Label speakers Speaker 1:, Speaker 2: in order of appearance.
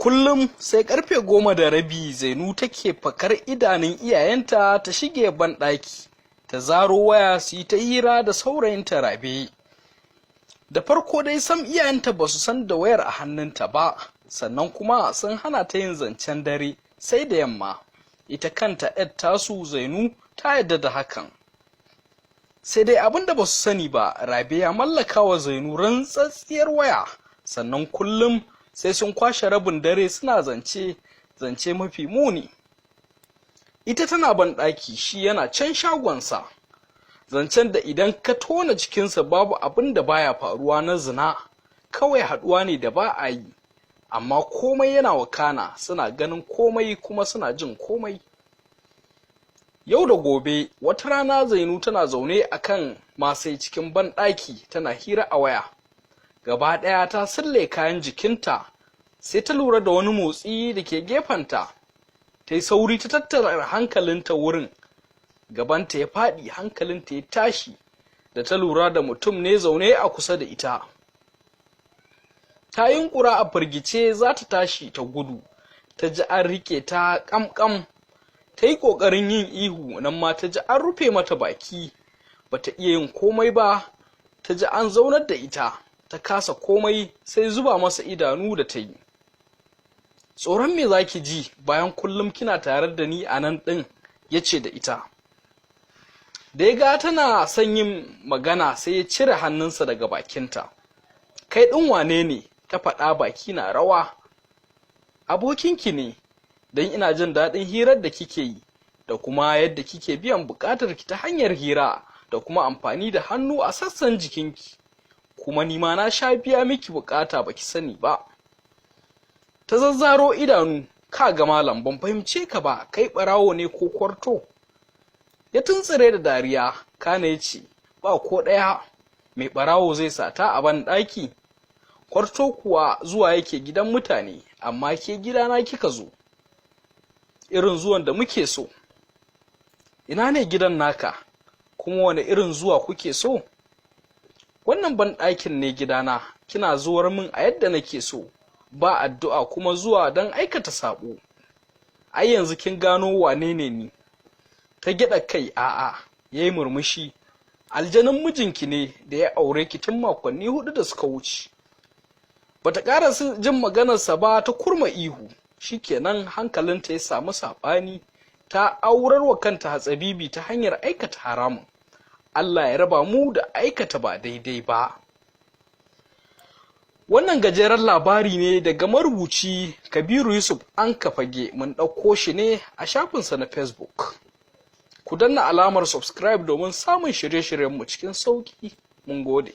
Speaker 1: Kullum sai karfe 10:30 Zainu take fakar idanun iyayenta ta shige banɗaki, ta zaro waya su yi ta hira da saurayinta Rabe. Da farko dai sam iyayenta ba su san da wayar a hannunta ba, sannan kuma sun hana ta yin zancen dare sai da yamma. Ita kanta ‘yar tasu Zainu ta yadda da hakan. Sai dai abin da ba su sani ba, Rabe ya mallaka wa Zainu rantsatsiyar waya, sannan kullum sai sun kwashe rabin dare suna zance mafi muni. Ita tana banɗaki, shi yana can shagonsa, zancen da idan ka tona cikinsa babu abin da baya faruwa na zina, kawai haɗuwa ne da ba a yi, amma komai yana wakana, suna ganin komai kuma suna jin komai. Yau da gobe wata rana Zainu tana zaune akan masai cikin banɗaki tana hira a waya. Gaba ɗaya ta sille kayan jikinta, sai ta lura da wani motsi da ke gefenta. Ta yi sauri ta tattara hankalinta wurin, gabanta ya faɗi, hankalinta ya tashi da ta lura da mutum ne zaune a kusa da ita. Ta yunƙura a firgice za ta tashi ta gudu, ta ji an riƙe ta ƙamƙam. Ta yi ƙoƙarin yin ihu, nan ma ta ji an rufe mata baki, ba ta iya yin komai ba. Ta ji an zaunar da ita, ta kasa komai sai zuba masa idanu da ta yi. Tsoron me za ki ji bayan kullum kina tare da ni a nan ɗin, ya ce da ita. Da ya ga tana son yin magana sai ya cire hannunsa daga bakinta. Kai ɗin wane ne? Ta faɗa baki na rawa. Abokinki ne, don ina jin daɗin hirar da kike yi, da kuma yadda kike biyan buƙatarki ta hanyar hira da kuma amfani da hannu a sassan jikinki. Kuma ni ma na sha biya miki buƙata baki sani ba. Ta zazzaro idanu, ka ga malam, ban fahimce ka ba, kai ɓarawo ne ko kwarto? Ya tuntsire da dariya, kana ya ce, ba ko ɗaya, mai ɓarawo zai sata a ban ɗaki? Kwarto kuwa zuwa yake gidan mutane, amma ke gidana kika zo. Irin zuwan da muke so. Ina ne gidan naka, kuma wane irin zuwa kuke so? Wannan banɗakin ne gidana, kina zuwar min a yadda nake so, ba addu'a kuma zuwa don aikata saɓo. Ai yanzu kin gano wane ne ni. Ta gyaɗa kai, a'a, ya yi murmushi. Aljanin mijinki ne da ya aure ki tun makonni 4 da suka wuce. Bata ƙara jin maganarsa ba, ta kurma ihu. Shikenan hankalinta ya samu saɓani, ta aurar wa kanta hatsabibi ta hanyar aikata haramun. Allah ya raba mu da aikata ba daidai ba. Wannan gajeren labari ne daga marubuci Kabiru Yusuf an kafage, mun ɗauko shi ne a shafinsa na Facebook. Ku danna alamar subscribe domin samun shirye-shiryenmu cikin sauƙi. Mun gode.